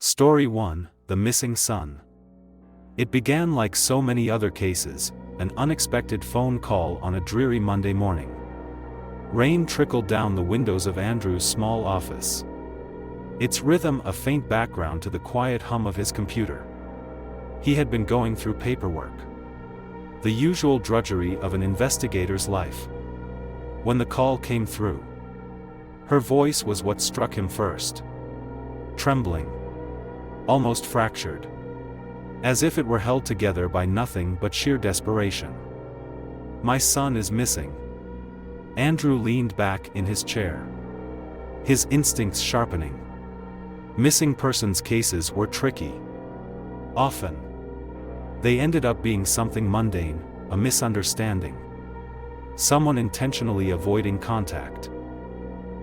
Story 1: The Missing Son. It began like so many other cases, an unexpected phone call on a dreary Monday morning. Rain trickled down the windows of Andrew's small office, its rhythm a faint background to the quiet hum of his computer. He had been going through paperwork, the usual drudgery of an investigator's life, when the call came through. Her voice was what struck him first. Trembling, almost fractured, as if it were held together by nothing but sheer desperation. "My son is missing." Andrew leaned back in his chair, his instincts sharpening. Missing persons cases were tricky. Often, they ended up being something mundane, a misunderstanding, someone intentionally avoiding contact,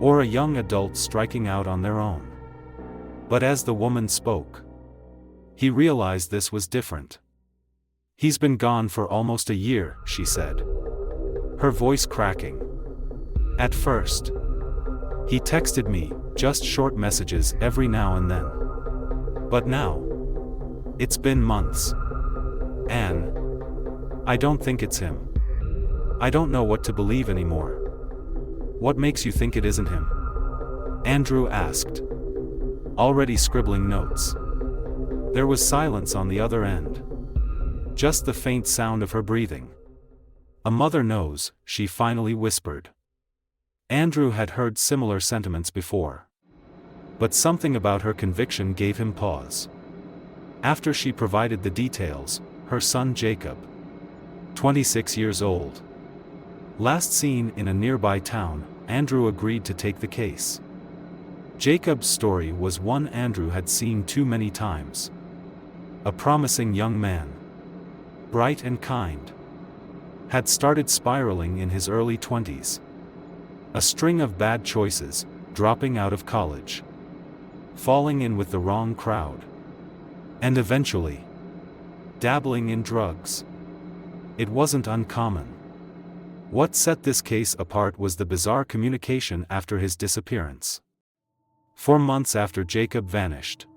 or a young adult striking out on their own. But as the woman spoke, he realized this was different. "He's been gone for almost a year," she said, her voice cracking. "At first, he texted me, just short messages every now and then. But now, it's been months. Anne, I don't think it's him. I don't know what to believe anymore." "What makes you think it isn't him?" Andrew asked, already scribbling notes. There was silence on the other end, just the faint sound of her breathing. "A mother knows," she finally whispered. Andrew had heard similar sentiments before, but something about her conviction gave him pause. After she provided the details, her son Jacob, 26 years old, last seen in a nearby town, Andrew agreed to take the case. Jacob's story was one Andrew had seen too many times. A promising young man, bright and kind, had started spiraling in his early 20s. A string of bad choices, dropping out of college, falling in with the wrong crowd, and eventually dabbling in drugs. It wasn't uncommon. What set this case apart was the bizarre communication after his disappearance. 4 months after Jacob vanished,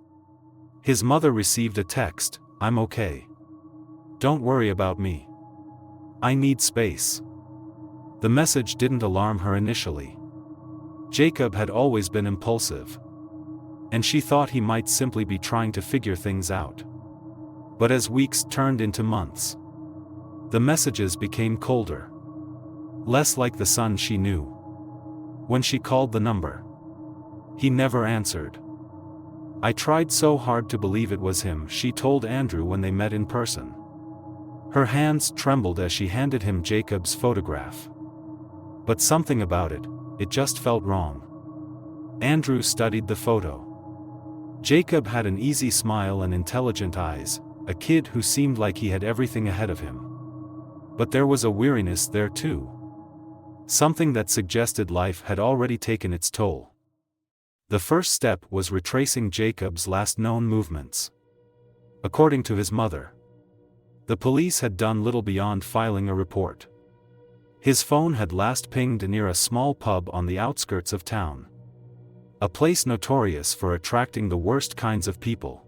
his mother received a text, "I'm okay. Don't worry about me. I need space." The message didn't alarm her initially. Jacob had always been impulsive, and she thought he might simply be trying to figure things out. But as weeks turned into months, the messages became colder, less like the son she knew. When she called the number, he never answered. "I tried so hard to believe it was him," she told Andrew when they met in person. Her hands trembled as she handed him Jacob's photograph. But something about it just felt wrong. Andrew studied the photo. Jacob had an easy smile and intelligent eyes, a kid who seemed like he had everything ahead of him. But there was a weariness there too. Something that suggested life had already taken its toll. The first step was retracing Jacob's last known movements. According to his mother, the police had done little beyond filing a report. His phone had last pinged near a small pub on the outskirts of town, a place notorious for attracting the worst kinds of people.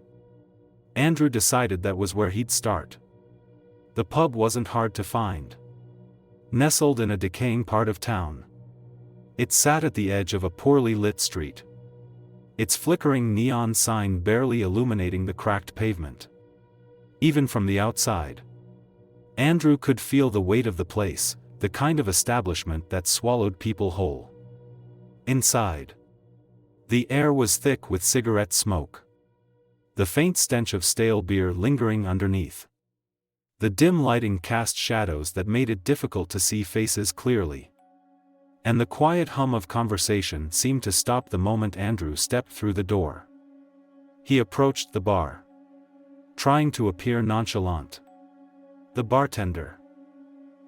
Andrew decided that was where he'd start. The pub wasn't hard to find. Nestled in a decaying part of town, it sat at the edge of a poorly lit street, its flickering neon sign barely illuminating the cracked pavement. Even from the outside, Andrew could feel the weight of the place, the kind of establishment that swallowed people whole. Inside, the air was thick with cigarette smoke, the faint stench of stale beer lingering underneath. The dim lighting cast shadows that made it difficult to see faces clearly. And the quiet hum of conversation seemed to stop the moment Andrew stepped through the door. He approached the bar, trying to appear nonchalant. The bartender,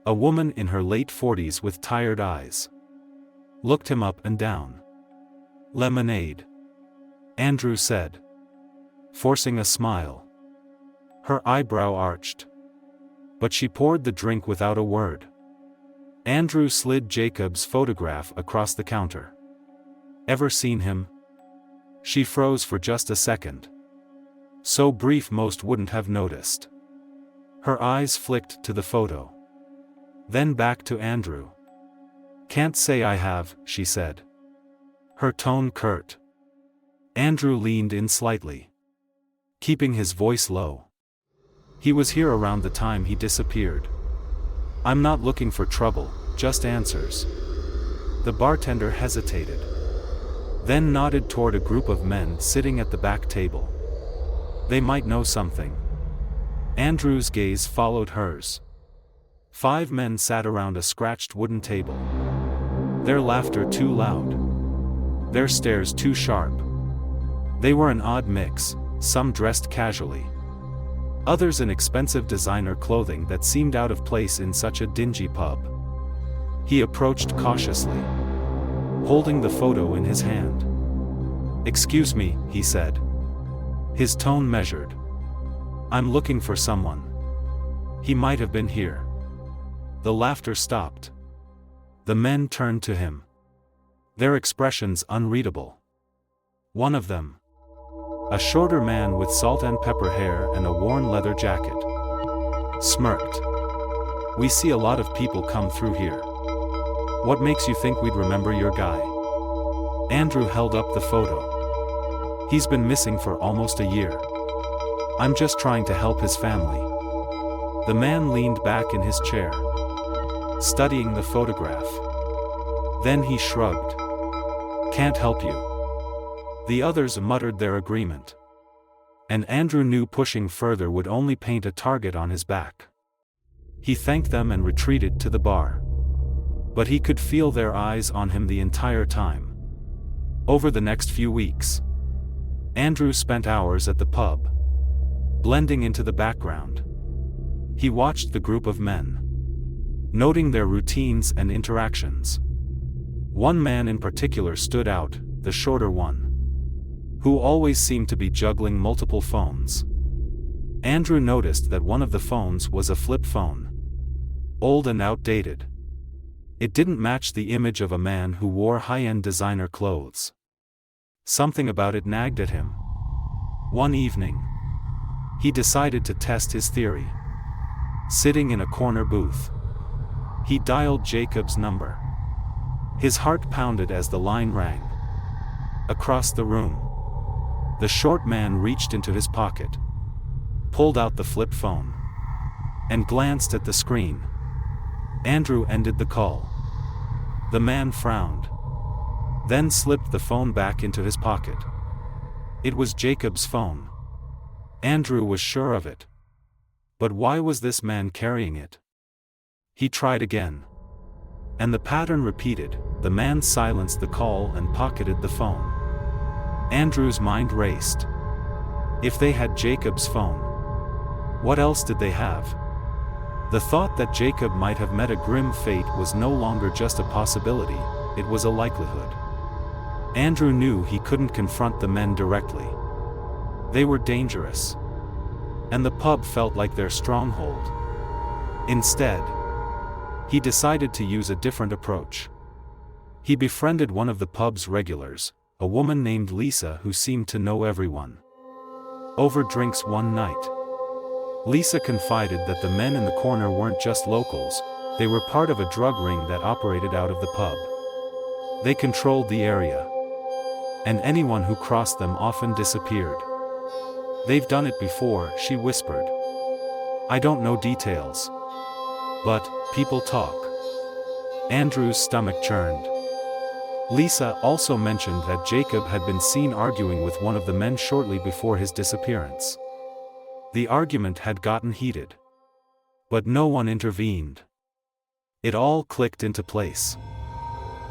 a woman in her late 40s with tired eyes, looked him up and down. "Lemonade," Andrew said, forcing a smile. Her eyebrow arched, but she poured the drink without a word. Andrew slid Jacob's photograph across the counter. "Ever seen him?" She froze for just a second. So brief most wouldn't have noticed. Her eyes flicked to the photo. Then back to Andrew. "Can't say I have," she said. Her tone curt. Andrew leaned in slightly, keeping his voice low. "He was here around the time he disappeared. I'm not looking for trouble, just answers." The bartender hesitated, then nodded toward a group of men sitting at the back table. They might know something. Andrew's gaze followed hers. 5 men sat around a scratched wooden table. Their laughter too loud. Their stares too sharp. They were an odd mix, some dressed casually. Others in expensive designer clothing that seemed out of place in such a dingy pub. He approached cautiously, holding the photo in his hand. "Excuse me," he said. His tone measured. "I'm looking for someone. He might have been here." The laughter stopped. The men turned to him, their expressions unreadable. One of them, a shorter man with salt and pepper hair and a worn leather jacket, smirked. "We see a lot of people come through here. What makes you think we'd remember your guy?" Andrew held up the photo. "He's been missing for almost a year. I'm just trying to help his family." The man leaned back in his chair, studying the photograph. Then he shrugged. "Can't help you." The others muttered their agreement. And Andrew knew pushing further would only paint a target on his back. He thanked them and retreated to the bar. But he could feel their eyes on him the entire time. Over the next few weeks, Andrew spent hours at the pub, blending into the background. He watched the group of men, noting their routines and interactions. One man in particular stood out, the shorter one, who always seemed to be juggling multiple phones. Andrew noticed that one of the phones was a flip phone, old and outdated. It didn't match the image of a man who wore high-end designer clothes. Something about it nagged at him. One evening, he decided to test his theory. Sitting in a corner booth, he dialed Jacob's number. His heart pounded as the line rang. Across the room, the short man reached into his pocket, pulled out the flip phone, and glanced at the screen. Andrew ended the call. The man frowned, then slipped the phone back into his pocket. It was Jacob's phone. Andrew was sure of it. But why was this man carrying it? He tried again. And the pattern repeated. The man silenced the call and pocketed the phone. Andrew's mind raced. If they had Jacob's phone, what else did they have? The thought that Jacob might have met a grim fate was no longer just a possibility, it was a likelihood. Andrew knew he couldn't confront the men directly. They were dangerous. And the pub felt like their stronghold. Instead, he decided to use a different approach. He befriended one of the pub's regulars, a woman named Lisa who seemed to know everyone. Over drinks one night, Lisa confided that the men in the corner weren't just locals, they were part of a drug ring that operated out of the pub. They controlled the area, and anyone who crossed them often disappeared. "They've done it before," she whispered. "I don't know details. But, people talk." Andrew's stomach churned. Lisa also mentioned that Jacob had been seen arguing with one of the men shortly before his disappearance. The argument had gotten heated. But no one intervened. It all clicked into place.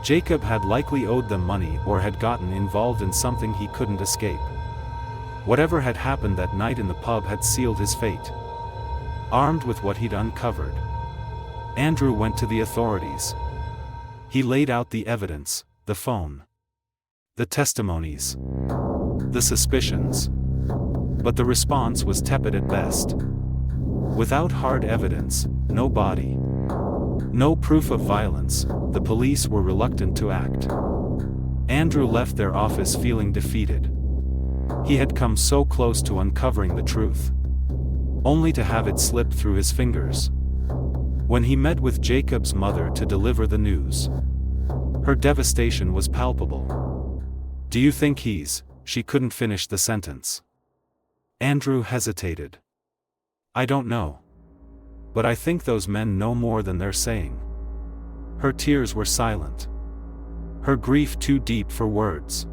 Jacob had likely owed them money or had gotten involved in something he couldn't escape. Whatever had happened that night in the pub had sealed his fate. Armed with what he'd uncovered, Andrew went to the authorities. He laid out the evidence, the phone, the testimonies, the suspicions. But the response was tepid at best. Without hard evidence, no body, no proof of violence, the police were reluctant to act. Andrew left their office feeling defeated. He had come so close to uncovering the truth, only to have it slip through his fingers. When he met with Jacob's mother to deliver the news, her devastation was palpable. "Do you think she couldn't finish the sentence?" Andrew hesitated. "I don't know. But I think those men know more than they're saying." Her tears were silent, her grief too deep for words.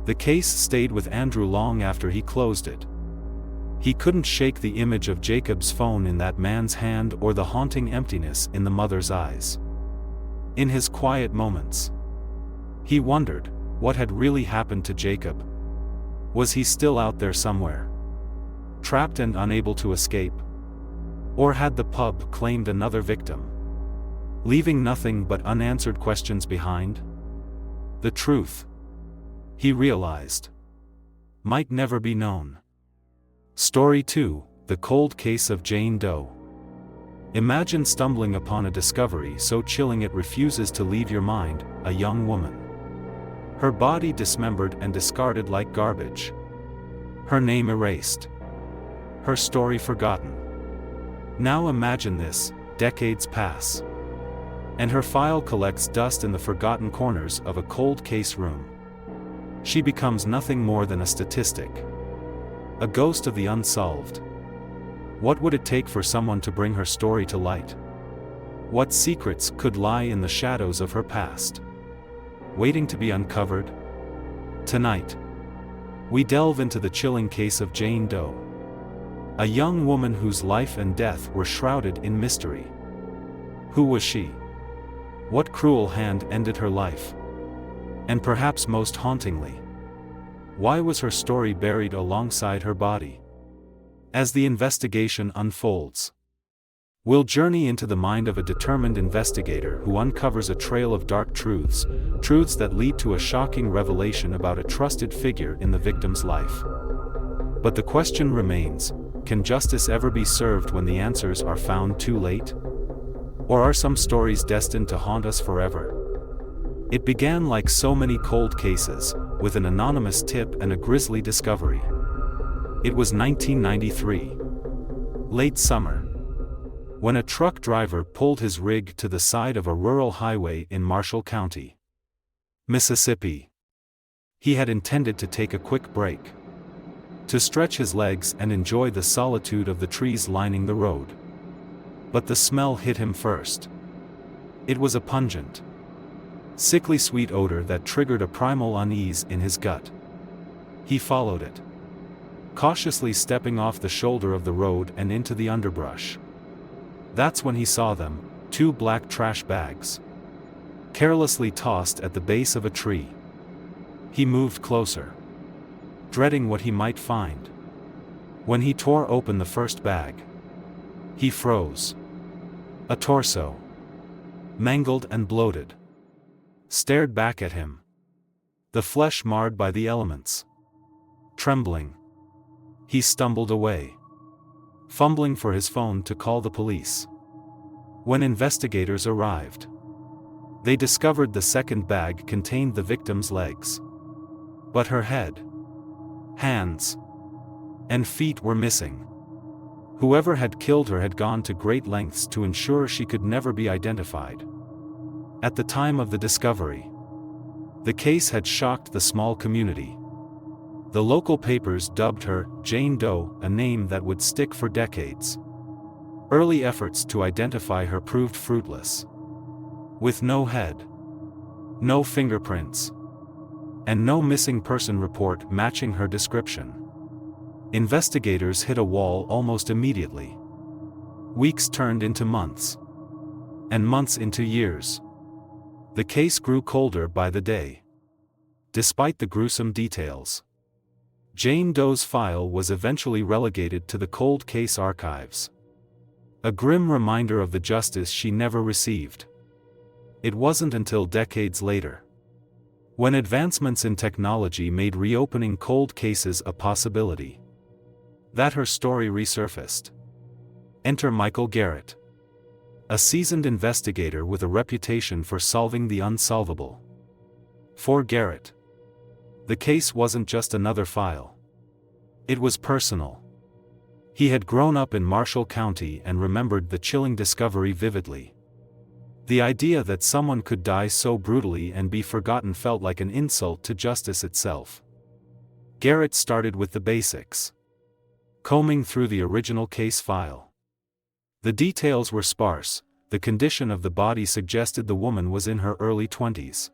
The case stayed with Andrew long after he closed it. He couldn't shake the image of Jacob's phone in that man's hand or the haunting emptiness in the mother's eyes. In his quiet moments, he wondered, what had really happened to Jacob? Was he still out there somewhere, trapped and unable to escape? Or had the pub claimed another victim, leaving nothing but unanswered questions behind? The truth, he realized, might never be known. Story 2: The Cold Case of Jane Doe. Imagine stumbling upon a discovery so chilling it refuses to leave your mind: a young woman, her body dismembered and discarded like garbage, her name erased, her story forgotten. Now imagine this: decades pass, and her file collects dust in the forgotten corners of a cold case room. She becomes nothing more than a statistic, a ghost of the unsolved. What would it take for someone to bring her story to light? What secrets could lie in the shadows of her past, waiting to be uncovered? Tonight, we delve into the chilling case of Jane Doe, a young woman whose life and death were shrouded in mystery. Who was she? What cruel hand ended her life? And perhaps most hauntingly, why was her story buried alongside her body? As the investigation unfolds, we'll journey into the mind of a determined investigator who uncovers a trail of dark truths that lead to a shocking revelation about a trusted figure in the victim's life. But the question remains: can justice ever be served when the answers are found too late? Or are some stories destined to haunt us forever? It began like so many cold cases, with an anonymous tip and a grisly discovery. It was 1993. Late summer, when a truck driver pulled his rig to the side of a rural highway in Marshall County, Mississippi. He had intended to take a quick break, to stretch his legs and enjoy the solitude of the trees lining the road. But the smell hit him first. It was a pungent, sickly sweet odor that triggered a primal unease in his gut. He followed it, cautiously stepping off the shoulder of the road and into the underbrush. That's when he saw them, 2 black trash bags, carelessly tossed at the base of a tree. He moved closer, dreading what he might find. When he tore open the first bag, he froze. A torso, mangled and bloated, stared back at him, the flesh marred by the elements. Trembling, he stumbled away, fumbling for his phone to call the police. When investigators arrived, they discovered the second bag contained the victim's legs. But her head, hands, and feet were missing. Whoever had killed her had gone to great lengths to ensure she could never be identified. At the time of the discovery, the case had shocked the small community. The local papers dubbed her Jane Doe, a name that would stick for decades. Early efforts to identify her proved fruitless. With no head, no fingerprints, and no missing person report matching her description, investigators hit a wall almost immediately. Weeks turned into months, and months into years. The case grew colder by the day. Despite the gruesome details, Jane Doe's file was eventually relegated to the cold case archives, a grim reminder of the justice she never received. It wasn't until decades later, when advancements in technology made reopening cold cases a possibility, that her story resurfaced. Enter Michael Garrett, a seasoned investigator with a reputation for solving the unsolvable. For Garrett, the case wasn't just another file. It was personal. He had grown up in Marshall County and remembered the chilling discovery vividly. The idea that someone could die so brutally and be forgotten felt like an insult to justice itself. Garrett started with the basics. Combing through the original case file. The details were sparse. The condition of the body suggested the woman was in her early 20s.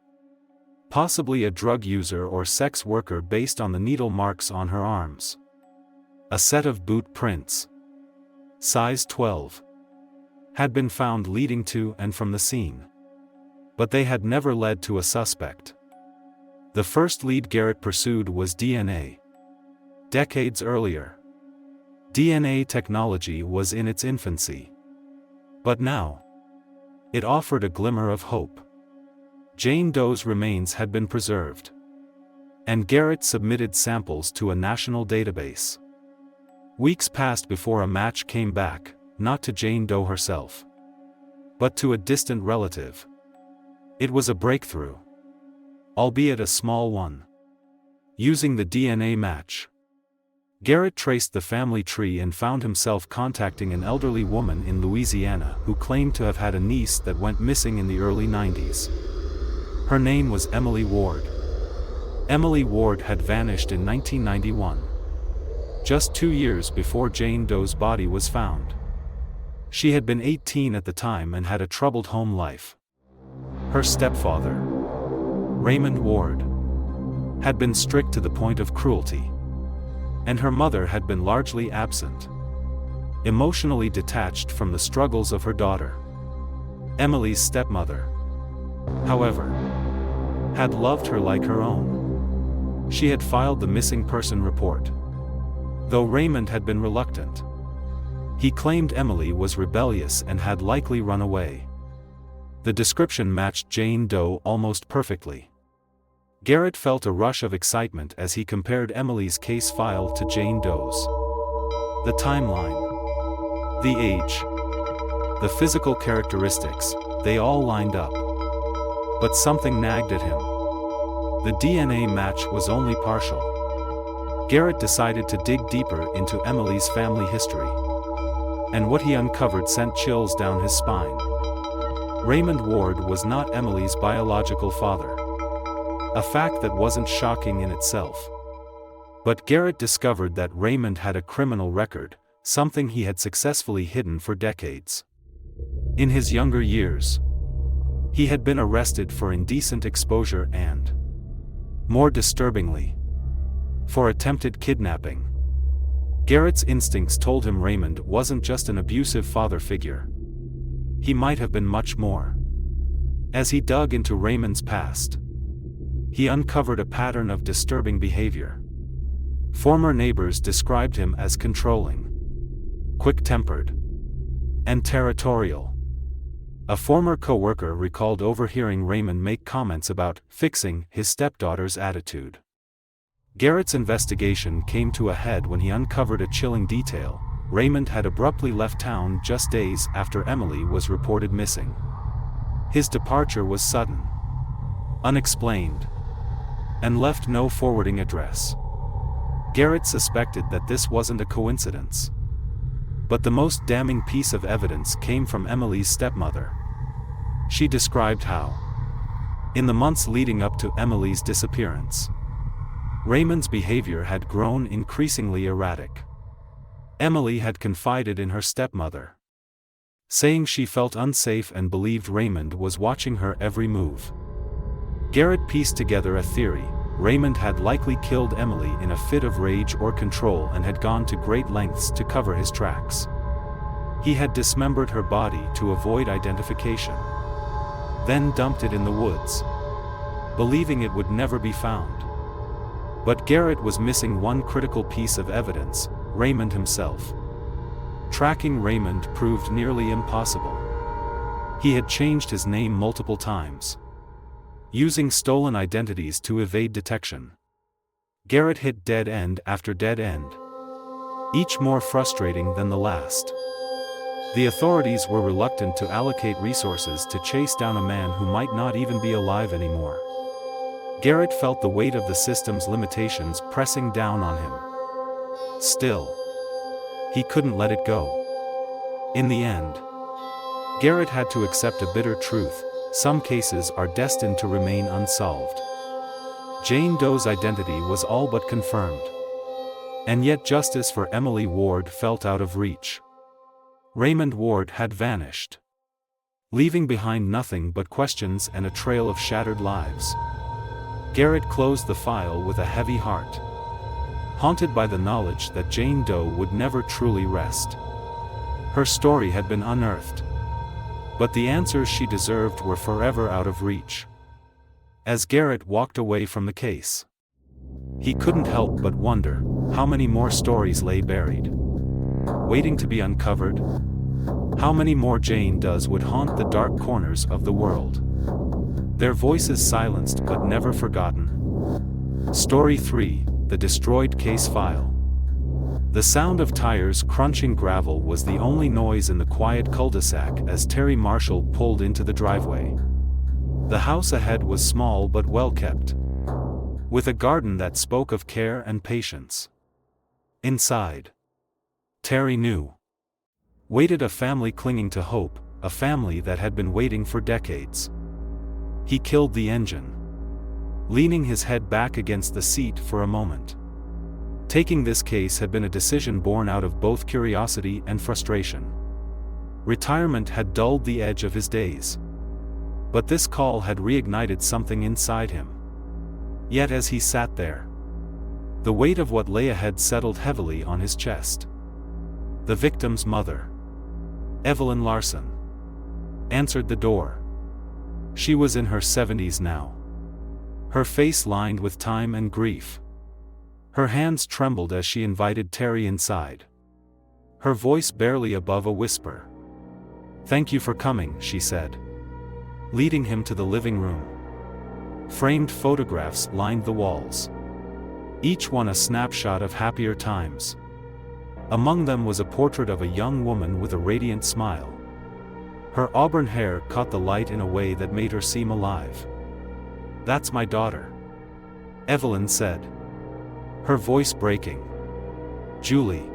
Possibly a drug user or sex worker based on the needle marks on her arms. A set of boot prints, size 12, had been found leading to and from the scene. But they had never led to a suspect. The first lead Garrett pursued was DNA. Decades earlier, DNA technology was in its infancy. But now, it offered a glimmer of hope. Jane Doe's remains had been preserved. And Garrett submitted samples to a national database. Weeks passed before a match came back, not to Jane Doe herself, but to a distant relative. It was a breakthrough, albeit a small one. Using the DNA match, Garrett traced the family tree and found himself contacting an elderly woman in Louisiana who claimed to have had a niece that went missing in the early 90s. Her name was Emily Ward. Emily Ward had vanished in 1991. Just 2 years before Jane Doe's body was found. She had been 18 at the time and had a troubled home life. Her stepfather, Raymond Ward, had been strict to the point of cruelty. And her mother had been largely absent, emotionally detached from the struggles of her daughter. Emily's stepmother, however, had loved her like her own. She had filed the missing person report. Though Raymond had been reluctant. He claimed Emily was rebellious and had likely run away. The description matched Jane Doe almost perfectly. Garrett felt a rush of excitement as he compared Emily's case file to Jane Doe's. The timeline, the age, the physical characteristics, they all lined up. But something nagged at him. The DNA match was only partial. Garrett decided to dig deeper into Emily's family history. And what he uncovered sent chills down his spine. Raymond Ward was not Emily's biological father. A fact that wasn't shocking in itself. But Garrett discovered that Raymond had a criminal record, something he had successfully hidden for decades. In his younger years, he had been arrested for indecent exposure and, more disturbingly, for attempted kidnapping. Garrett's instincts told him Raymond wasn't just an abusive father figure. He might have been much more. As he dug into Raymond's past, he uncovered a pattern of disturbing behavior. Former neighbors described him as controlling, quick-tempered, and territorial. A former co-worker recalled overhearing Raymond make comments about fixing his stepdaughter's attitude. Garrett's investigation came to a head when he uncovered a chilling detail. Raymond had abruptly left town just days after Emily was reported missing. His departure was sudden, unexplained, and left no forwarding address. Garrett suspected that this wasn't a coincidence. But the most damning piece of evidence came from Emily's stepmother. She described how, in the months leading up to Emily's disappearance, Raymond's behavior had grown increasingly erratic. Emily had confided in her stepmother, saying she felt unsafe and believed Raymond was watching her every move. Garrett pieced together a theory. Raymond had likely killed Emily in a fit of rage or control and had gone to great lengths to cover his tracks. He had dismembered her body to avoid identification, then dumped it in the woods, believing it would never be found. But Garrett was missing one critical piece of evidence: Raymond himself. Tracking Raymond proved nearly impossible. He had changed his name multiple times, using stolen identities to evade detection. Garrett hit dead end after dead end, each more frustrating than the last. The authorities were reluctant to allocate resources to chase down a man who might not even be alive anymore. Garrett felt the weight of the system's limitations pressing down on him. Still, he couldn't let it go. In the end, Garrett had to accept a bitter truth: some cases are destined to remain unsolved. Jane Doe's identity was all but confirmed. And yet justice for Emily Ward felt out of reach. Raymond Ward had vanished, leaving behind nothing but questions and a trail of shattered lives. Garrett closed the file with a heavy heart, haunted by the knowledge that Jane Doe would never truly rest. Her story had been unearthed, but the answers she deserved were forever out of reach. As Garrett walked away from the case, he couldn't help but wonder how many more stories lay buried, waiting to be uncovered. How many more Jane Does would haunt the dark corners of the world, their voices silenced but never forgotten. Story 3: The Destroyed Case File. The sound of tires crunching gravel was the only noise in the quiet cul-de-sac as Terry Marshall pulled into the driveway. The house ahead was small but well kept, with a garden that spoke of care and patience. Inside, Terry knew, waited a family clinging to hope, a family that had been waiting for decades. He killed the engine, leaning his head back against the seat for a moment. Taking this case had been a decision born out of both curiosity and frustration. Retirement had dulled the edge of his days, but this call had reignited something inside him. Yet as he sat there, the weight of what lay ahead settled heavily on his chest. The victim's mother, Evelyn Larson, answered the door. She was in her 70s now, her face lined with time and grief. Her hands trembled as she invited Terry inside, her voice barely above a whisper. "Thank you for coming," she said, leading him to the living room. Framed photographs lined the walls, each one a snapshot of happier times. Among them was a portrait of a young woman with a radiant smile. Her auburn hair caught the light in a way that made her seem alive. "That's my daughter," Evelyn said, her voice breaking. Julie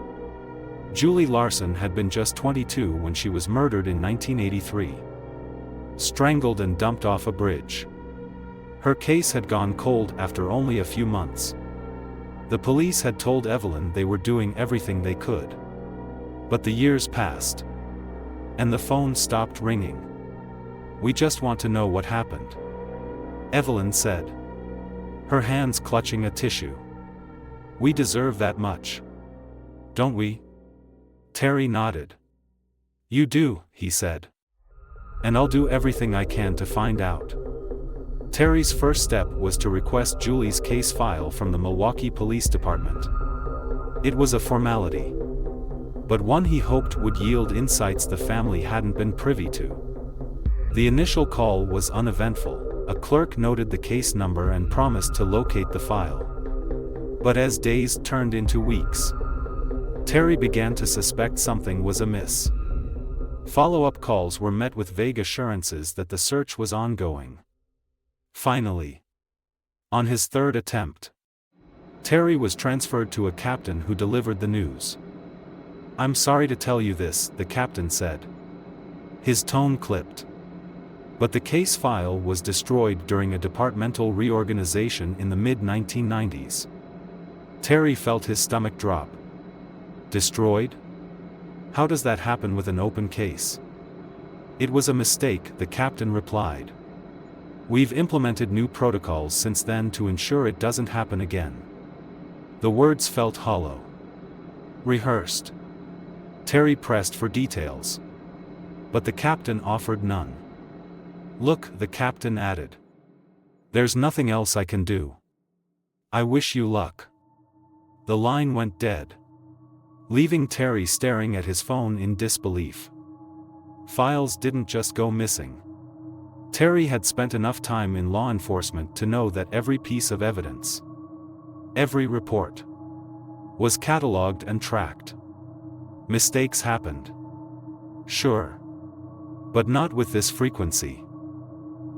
Larson had been just 22 when she was murdered in 1983. Strangled and dumped off a bridge. Her case had gone cold after only a few months. The police had told Evelyn they were doing everything they could. But the years passed, and the phone stopped ringing. "We just want to know what happened," Evelyn said, her hands clutching a tissue. "We deserve that much, don't we?" Terry nodded. "You do," he said. "And I'll do everything I can to find out." Terry's first step was to request Julie's case file from the Milwaukee Police Department. It was a formality, but one he hoped would yield insights the family hadn't been privy to. The initial call was uneventful. A clerk noted the case number and promised to locate the file. But as days turned into weeks, Terry began to suspect something was amiss. Follow-up calls were met with vague assurances that the search was ongoing. Finally, on his third attempt, Terry was transferred to a captain who delivered the news. "I'm sorry to tell you this," the captain said, his tone clipped. "But the case file was destroyed during a departmental reorganization in the mid-1990s. Terry felt his stomach drop. Destroyed? How does that happen with an open case? "It was a mistake," the captain replied. "We've implemented new protocols since then to ensure it doesn't happen again." The words felt hollow. Rehearsed. Terry pressed for details, but the captain offered none. "Look," the captain added, "there's nothing else I can do. I wish you luck." The line went dead, leaving Terry staring at his phone in disbelief. Files didn't just go missing. Terry had spent enough time in law enforcement to know that every piece of evidence, every report, was catalogued and tracked. Mistakes happened, sure, but not with this frequency.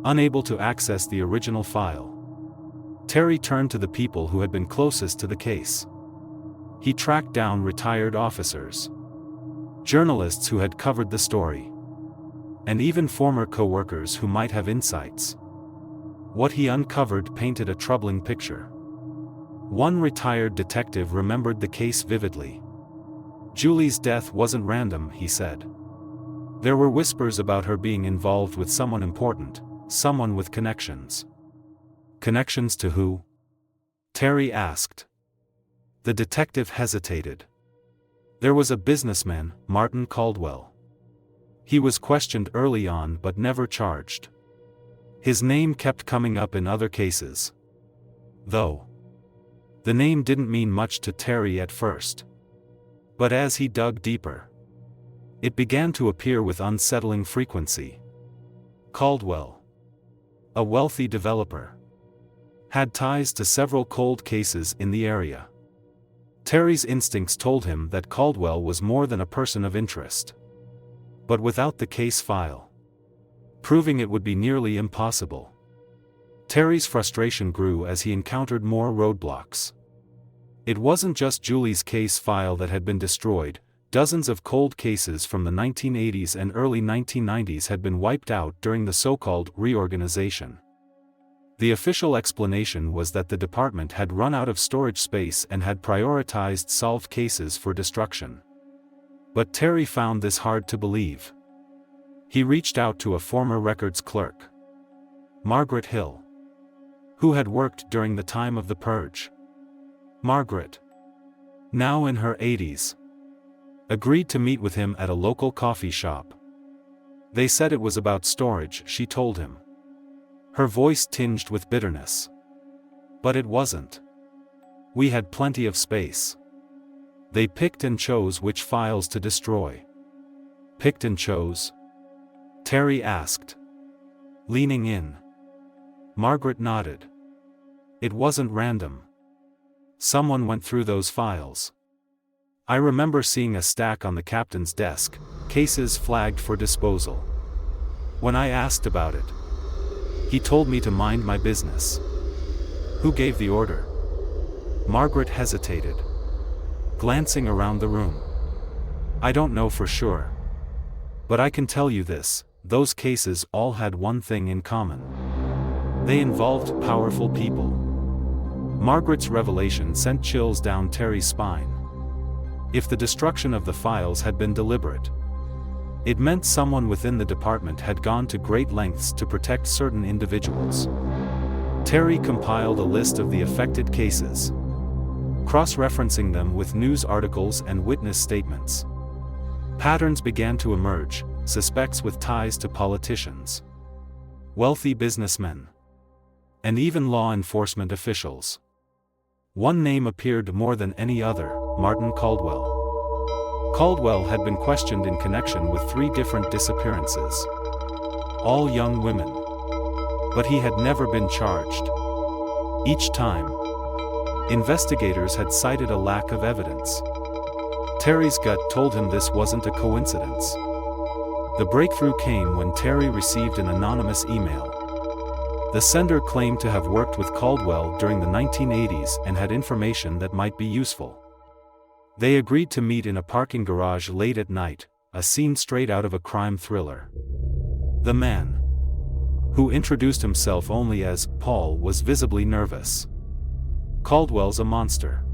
Unable to access the original file, Terry turned to the people who had been closest to the case. He tracked down retired officers, journalists who had covered the story, and even former co-workers who might have insights. What he uncovered painted a troubling picture. One retired detective remembered the case vividly. Julie's death wasn't random, he said. There were whispers about her being involved with someone important, someone with connections. Connections to who? Terry asked. The detective hesitated. There was a businessman, Martin Caldwell. He was questioned early on but never charged. His name kept coming up in other cases, though. The name didn't mean much to Terry at first. But as he dug deeper, it began to appear with unsettling frequency. Caldwell, a wealthy developer, had ties to several cold cases in the area. Terry's instincts told him that Caldwell was more than a person of interest. But without the case file, proving it would be nearly impossible. Terry's frustration grew as he encountered more roadblocks. It wasn't just Julie's case file that had been destroyed. Dozens of cold cases from the 1980s and early 1990s had been wiped out during the so-called reorganization. The official explanation was that the department had run out of storage space and had prioritized solved cases for destruction. But Terry found this hard to believe. He reached out to a former records clerk, Margaret Hill, who had worked during the time of the purge. Margaret, now in her 80s, agreed to meet with him at a local coffee shop. They said it was about storage, she told him, her voice tinged with bitterness. But it wasn't. We had plenty of space. They picked and chose which files to destroy. Picked and chose? Terry asked, leaning in. Margaret nodded. It wasn't random. Someone went through those files. I remember seeing a stack on the captain's desk, cases flagged for disposal. When I asked about it, he told me to mind my business. Who gave the order? Margaret hesitated, glancing around the room. I don't know for sure. But I can tell you this, those cases all had one thing in common. They involved powerful people. Margaret's revelation sent chills down Terry's spine. If the destruction of the files had been deliberate, it meant someone within the department had gone to great lengths to protect certain individuals. Terry compiled a list of the affected cases, cross-referencing them with news articles and witness statements. Patterns began to emerge, suspects with ties to politicians, wealthy businessmen, and even law enforcement officials. One name appeared more than any other, Martin Caldwell. Caldwell had been questioned in connection with 3 different disappearances, all young women. But he had never been charged. Each time, investigators had cited a lack of evidence. Terry's gut told him this wasn't a coincidence. The breakthrough came when Terry received an anonymous email. The sender claimed to have worked with Caldwell during the 1980s and had information that might be useful. They agreed to meet in a parking garage late at night, a scene straight out of a crime thriller. The man, who introduced himself only as Paul, was visibly nervous. Caldwell's a monster,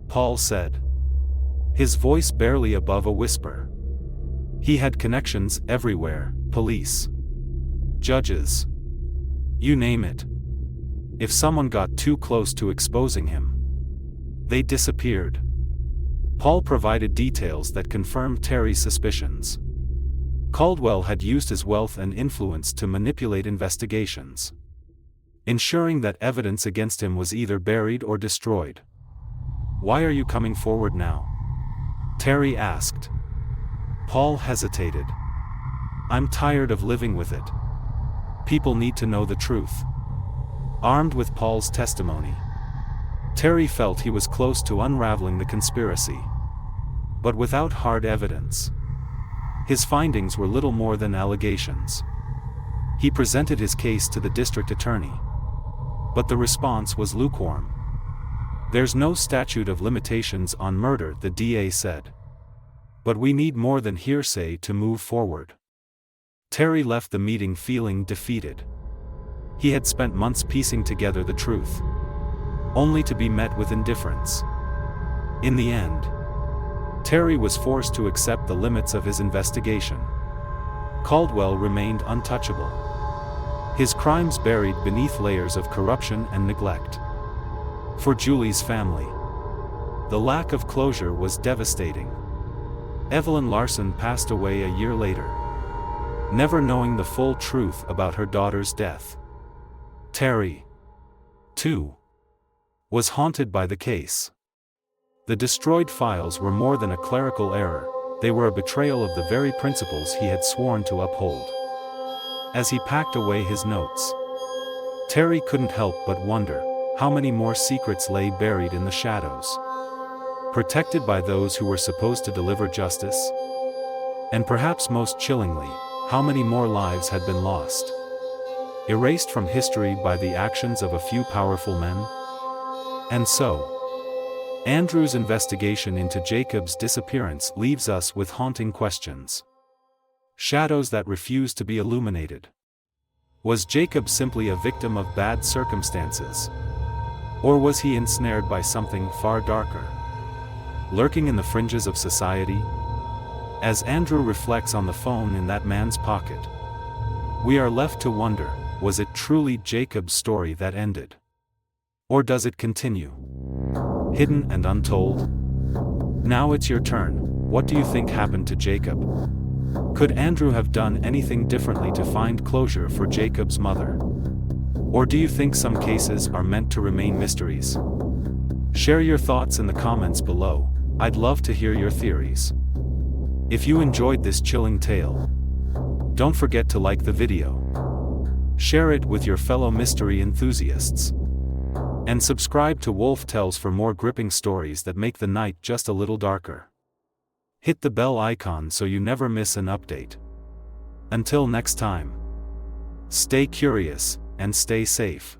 Paul said, his voice barely above a whisper. He had connections everywhere, police, judges, you name it. If someone got too close to exposing him, they disappeared. Paul provided details that confirmed Terry's suspicions. Caldwell had used his wealth and influence to manipulate investigations, ensuring that evidence against him was either buried or destroyed. Why are you coming forward now? Terry asked. Paul hesitated. I'm tired of living with it. People need to know the truth. Armed with Paul's testimony, Terry felt he was close to unraveling the conspiracy. But without hard evidence, his findings were little more than allegations. He presented his case to the district attorney, but the response was lukewarm. There's no statute of limitations on murder, the DA said. But we need more than hearsay to move forward. Terry left the meeting feeling defeated. He had spent months piecing together the truth, only to be met with indifference. In the end, Terry was forced to accept the limits of his investigation. Caldwell remained untouchable, his crimes buried beneath layers of corruption and neglect. For Julie's family, the lack of closure was devastating. Evelyn Larson passed away a year later, never knowing the full truth about her daughter's death. Terry, too, was haunted by the case. The destroyed files were more than a clerical error, they were a betrayal of the very principles he had sworn to uphold. As he packed away his notes, Terry couldn't help but wonder how many more secrets lay buried in the shadows, protected by those who were supposed to deliver justice. And perhaps most chillingly, how many more lives had been lost, erased from history by the actions of a few powerful men? And so, Andrew's investigation into Jacob's disappearance leaves us with haunting questions. Shadows that refuse to be illuminated. Was Jacob simply a victim of bad circumstances? Or was he ensnared by something far darker, lurking in the fringes of society? As Andrew reflects on the phone in that man's pocket, we are left to wonder, was it truly Jacob's story that ended? Or does it continue, hidden and untold? Now it's your turn. What do you think happened to Jacob? Could Andrew have done anything differently to find closure for Jacob's mother? Or do you think some cases are meant to remain mysteries? Share your thoughts in the comments below. I'd love to hear your theories. If you enjoyed this chilling tale, don't forget to like the video, share it with your fellow mystery enthusiasts, and subscribe to Wolf Tales for more gripping stories that make the night just a little darker. Hit the bell icon so you never miss an update. Until next time, stay curious and stay safe.